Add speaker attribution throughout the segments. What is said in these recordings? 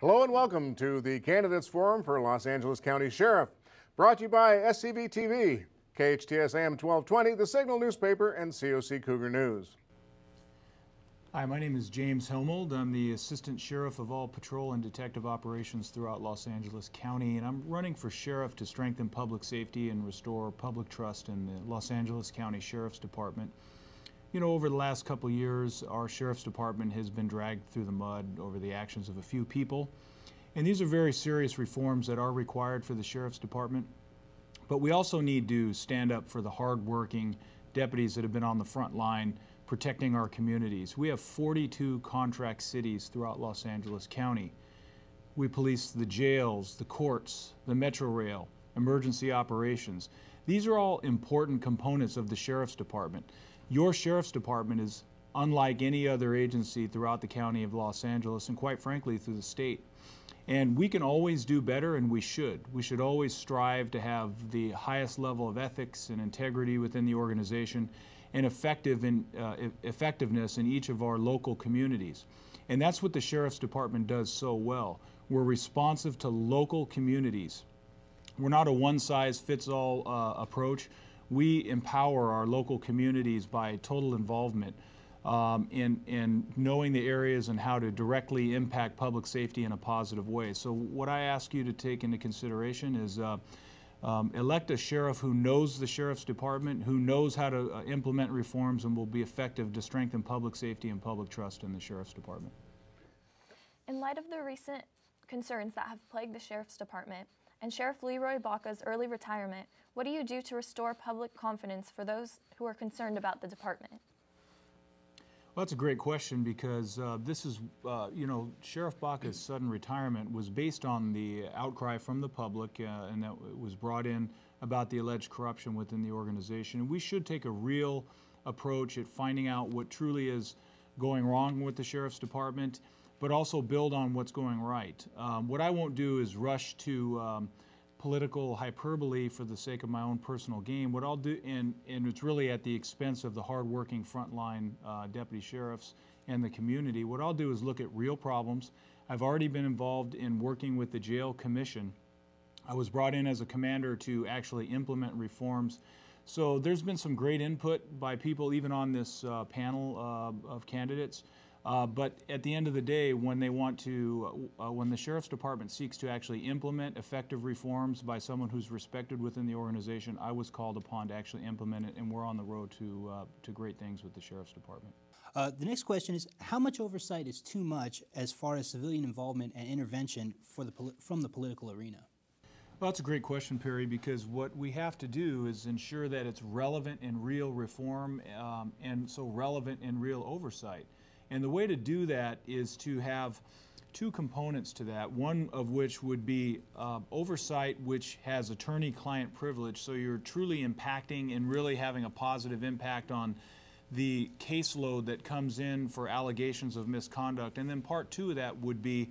Speaker 1: Hello and welcome to the Candidates Forum for Los Angeles County Sheriff, brought to you by SCVTV, KHTS AM-1220, the Signal newspaper, and COC Cougar News.
Speaker 2: Hi, my name is James Hellmold. I'm the Assistant Sheriff of all patrol and detective operations throughout Los Angeles County, and I'm running for sheriff to strengthen public safety and restore public trust in the Los Angeles County Sheriff's Department. You know, over the last couple of years, our Sheriff's Department has been dragged through the mud over the actions of a few people. And these are very serious reforms that are required for the Sheriff's Department. But we also need to stand up for the hard-working deputies that have been on the front line protecting our communities. We have 42 contract cities throughout Los Angeles County. We police the jails, the courts, the Metro Rail, emergency operations. These are all important components of the Sheriff's Department. Your Sheriff's Department is unlike any other agency throughout the County of Los Angeles and quite frankly through the state. And we can always do better, and we should. We should always strive to have the highest level of ethics and integrity within the organization and effectiveness in each of our local communities. And that's what the Sheriff's Department does so well. We're responsive to local communities. We're not a one-size-fits-all approach. We empower our local communities by total involvement in knowing the areas and how to directly impact public safety in a positive way. So what I ask you to take into consideration is elect a sheriff who knows the Sheriff's Department, who knows how to implement reforms and will be effective to strengthen public safety and public trust in the Sheriff's Department.
Speaker 3: In light of the recent concerns that have plagued the Sheriff's Department and Sheriff Leroy Baca's early retirement, what do you do to restore public confidence for those who are concerned about the department?
Speaker 2: Well, that's a great question because this is, you know, Sheriff Baca's sudden retirement was based on the outcry from the public and that was brought in about the alleged corruption within the organization. And we should take a real approach at finding out what truly is going wrong with the Sheriff's Department, but also build on what's going right. What I won't do is rush to political hyperbole for the sake of my own personal gain. What I'll do, and it's really at the expense of the hardworking frontline deputy sheriffs and the community, what I'll do is look at real problems. I've already been involved in working with the jail commission. I was brought in as a commander to actually implement reforms. So there's been some great input by people even on this panel of candidates. But at the end of the day, when they want to, when the Sheriff's Department seeks to actually implement effective reforms by someone who's respected within the organization, I was called upon to actually implement it, and we're on the road to great things with the Sheriff's Department.
Speaker 4: The next question is, how much oversight is too much as far as civilian involvement and intervention from the political arena?
Speaker 2: Well, that's a great question, Perry, because what we have to do is ensure that it's relevant in real reform and so relevant in real oversight. And the way to do that is to have two components to that, one of which would be oversight, which has attorney-client privilege, so you're truly impacting and really having a positive impact on the caseload that comes in for allegations of misconduct. And then part two of that would be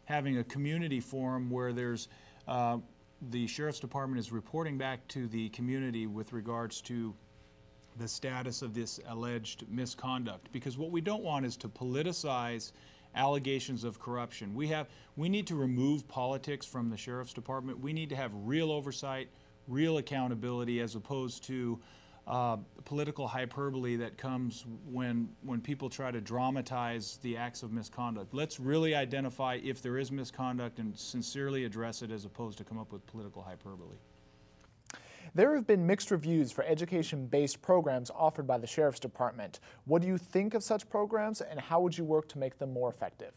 Speaker 2: having a community forum where there's the Sheriff's Department is reporting back to the community with regards to the status of this alleged misconduct, because what we don't want is to politicize allegations of corruption. We need to remove politics from the Sheriff's Department. We need to have real oversight, real accountability, as opposed to political hyperbole that comes when people try to dramatize the acts of misconduct. Let's really identify if there is misconduct and sincerely address it, as opposed to come up with political hyperbole.
Speaker 5: There have been mixed reviews for education-based programs offered by the Sheriff's Department. What do you think of such programs, and how would you work to make them more effective?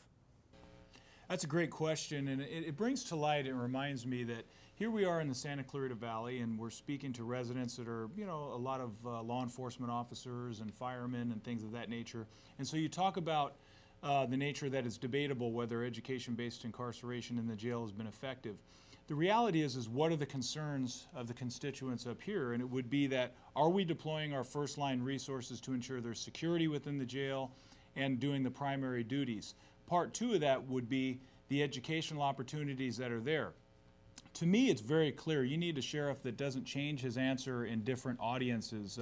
Speaker 2: That's a great question, and it brings to light, it reminds me that here we are in the Santa Clarita Valley, and we're speaking to residents that are, you know, a lot of law enforcement officers and firemen and things of that nature. And so you talk about the nature that is debatable whether education-based incarceration in the jail has been effective. The reality is what are the concerns of the constituents up here? And it would be that, are we deploying our first line resources to ensure there's security within the jail and doing the primary duties? Part two of that would be the educational opportunities that are there. To me, it's very clear. You need a sheriff that doesn't change his answer in different audiences.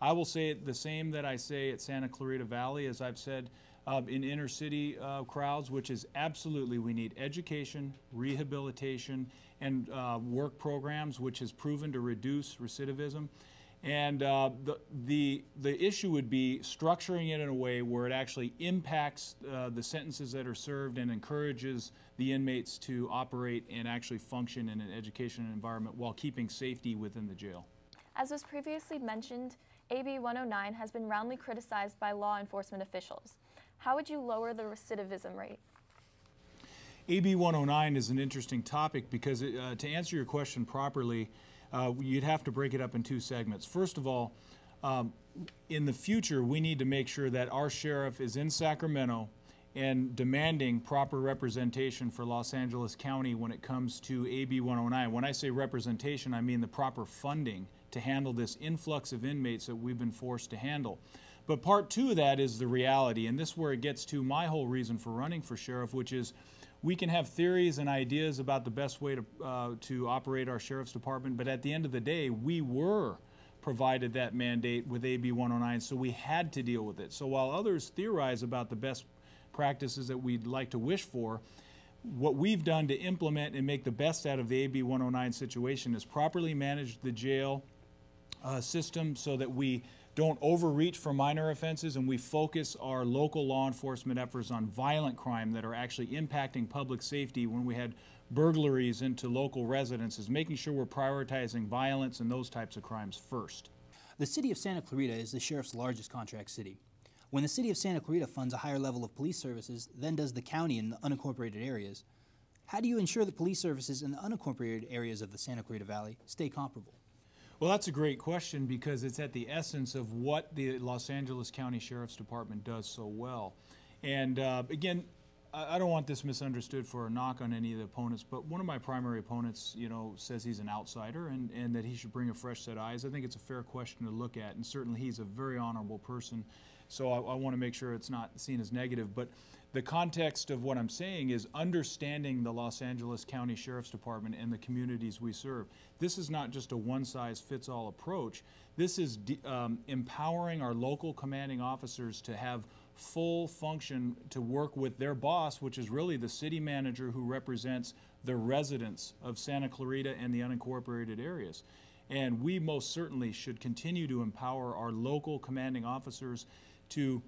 Speaker 2: I will say it the same that I say at Santa Clarita Valley as I've said in inner city crowds, which is absolutely, we need education, rehabilitation, and work programs, which has proven to reduce recidivism. And the issue would be structuring it in a way where it actually impacts the sentences that are served and encourages the inmates to operate and actually function in an educational environment while keeping safety within the jail.
Speaker 3: As was previously mentioned, AB 109 has been roundly criticized by law enforcement officials. How would you lower the recidivism rate?
Speaker 2: AB 109 is an interesting topic because to answer your question properly, you'd have to break it up in two segments. First of all, in the future, we need to make sure that our sheriff is in Sacramento and demanding proper representation for Los Angeles County when it comes to AB 109. When I say representation, I mean the proper funding to handle this influx of inmates that we've been forced to handle. But part two of that is the reality, and this is where it gets to my whole reason for running for sheriff, which is we can have theories and ideas about the best way to operate our sheriff's department, but at the end of the day, we were provided that mandate with AB 109, so we had to deal with it. So while others theorize about the best practices that we'd like to wish for, what we've done to implement and make the best out of the AB 109 situation is properly manage the jail system so that we don't overreach for minor offenses and we focus our local law enforcement efforts on violent crime that are actually impacting public safety when we had burglaries into local residences, making sure we're prioritizing violence and those types of crimes first.
Speaker 4: The city of Santa Clarita is the sheriff's largest contract city. When the city of Santa Clarita funds a higher level of police services than does the county in the unincorporated areas, how do you ensure that police services in the unincorporated areas of the Santa Clarita Valley stay comparable?
Speaker 2: Well, that's a great question because it's at the essence of what the Los Angeles County Sheriff's Department does so well. And again, I don't want this misunderstood for a knock on any of the opponents, but one of my primary opponents, says he's an outsider and that he should bring a fresh set of eyes. I think it's a fair question to look at, and certainly he's a very honorable person, so I want to make sure it's not seen as negative. But the context of what I'm saying is understanding the Los Angeles County Sheriff's Department and the communities we serve. This is not just a one-size-fits-all approach. This is empowering our local commanding officers to have full function to work with their boss, which is really the city manager who represents the residents of Santa Clarita and the unincorporated areas. And we most certainly should continue to empower our local commanding officers to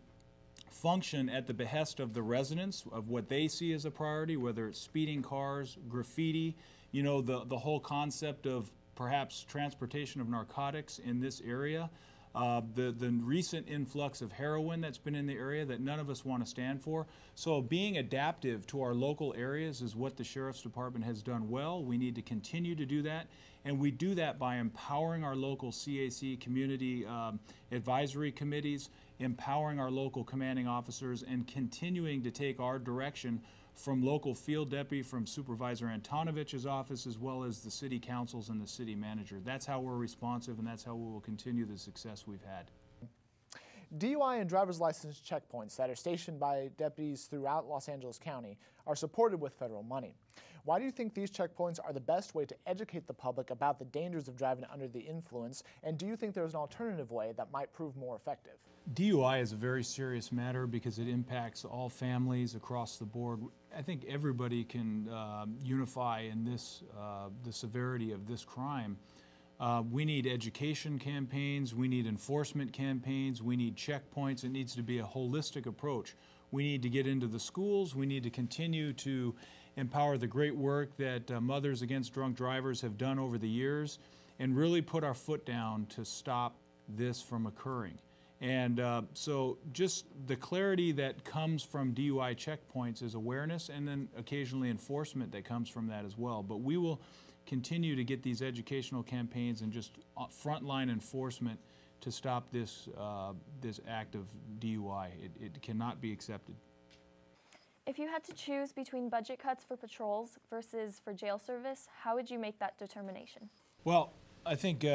Speaker 2: function at the behest of the residents of what they see as a priority, whether it's speeding cars, graffiti, the whole concept of perhaps transportation of narcotics in this area, the recent influx of heroin that's been in the area that none of us want to stand for. So being adaptive to our local areas is what the Sheriff's Department has done well. We need to continue to do that, and we do that by empowering our local CAC community advisory committees, empowering our local commanding officers, and continuing to take our direction from local field deputy, from Supervisor Antonovich's office, as well as the city councils and the city manager. That's how we're responsive, and that's how we will continue the success we've had.
Speaker 5: DUI and driver's license checkpoints that are stationed by deputies throughout Los Angeles County are supported with federal money. Why do you think these checkpoints are the best way to educate the public about the dangers of driving under the influence, and do you think there's an alternative way that might prove more effective?
Speaker 2: DUI is a very serious matter because it impacts all families across the board. I think everybody can unify in this, the severity of this crime. We need education campaigns, we need enforcement campaigns, we need checkpoints. It needs to be a holistic approach. We need to get into the schools, we need to continue to empower the great work that Mothers Against Drunk Drivers have done over the years, and really put our foot down to stop this from occurring. And so just the clarity that comes from DUI checkpoints is awareness, and then occasionally enforcement that comes from that as well. But we will continue to get these educational campaigns and just frontline enforcement to stop this, this act of DUI. It cannot be accepted.
Speaker 3: If you had to choose between budget cuts for patrols versus for jail service, how would you make that determination?
Speaker 2: Well, I think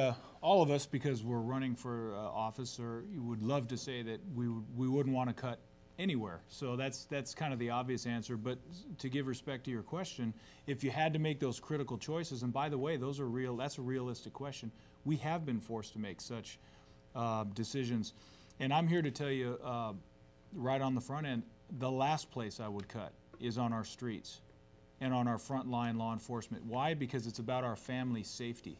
Speaker 2: all of us, because we're running for office, you would love to say that we wouldn't want to cut anywhere. So that's kind of the obvious answer. But to give respect to your question, if you had to make those critical choices, and by the way, those are real. That's a realistic question. We have been forced to make such decisions, and I'm here to tell you, right on the front end, the last place I would cut is on our streets and on our frontline law enforcement. Why? Because it's about our family safety.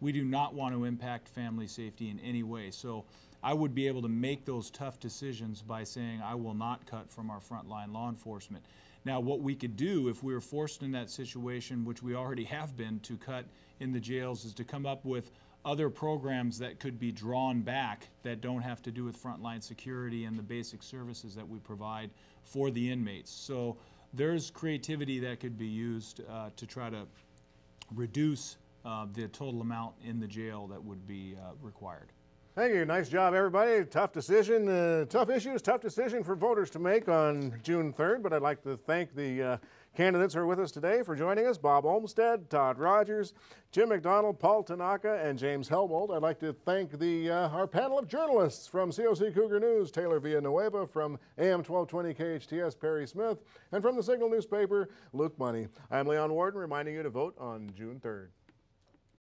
Speaker 2: We do not want to impact family safety in any way. So I would be able to make those tough decisions by saying I will not cut from our frontline law enforcement. Now, what we could do if we were forced in that situation, which we already have been, to cut in the jails, is to come up with other programs that could be drawn back that don't have to do with frontline security and the basic services that we provide for the inmates. So there's creativity that could be used to try to reduce the total amount in the jail that would be required.
Speaker 1: Thank you. Nice job, everybody. Tough decision, tough issues, tough decision for voters to make on June 3rd. But I'd like to thank the candidates who are with us today for joining us: Bob Olmsted, Todd Rogers, Jim McDonald, Paul Tanaka, and James Hellmold. I'd like to thank our panel of journalists from COC Cougar News: Taylor Villanueva, from AM-1220 KHTS, Perry Smith, and from the Signal newspaper, Luke Money. I'm Leon Warden, reminding you to vote on June 3rd.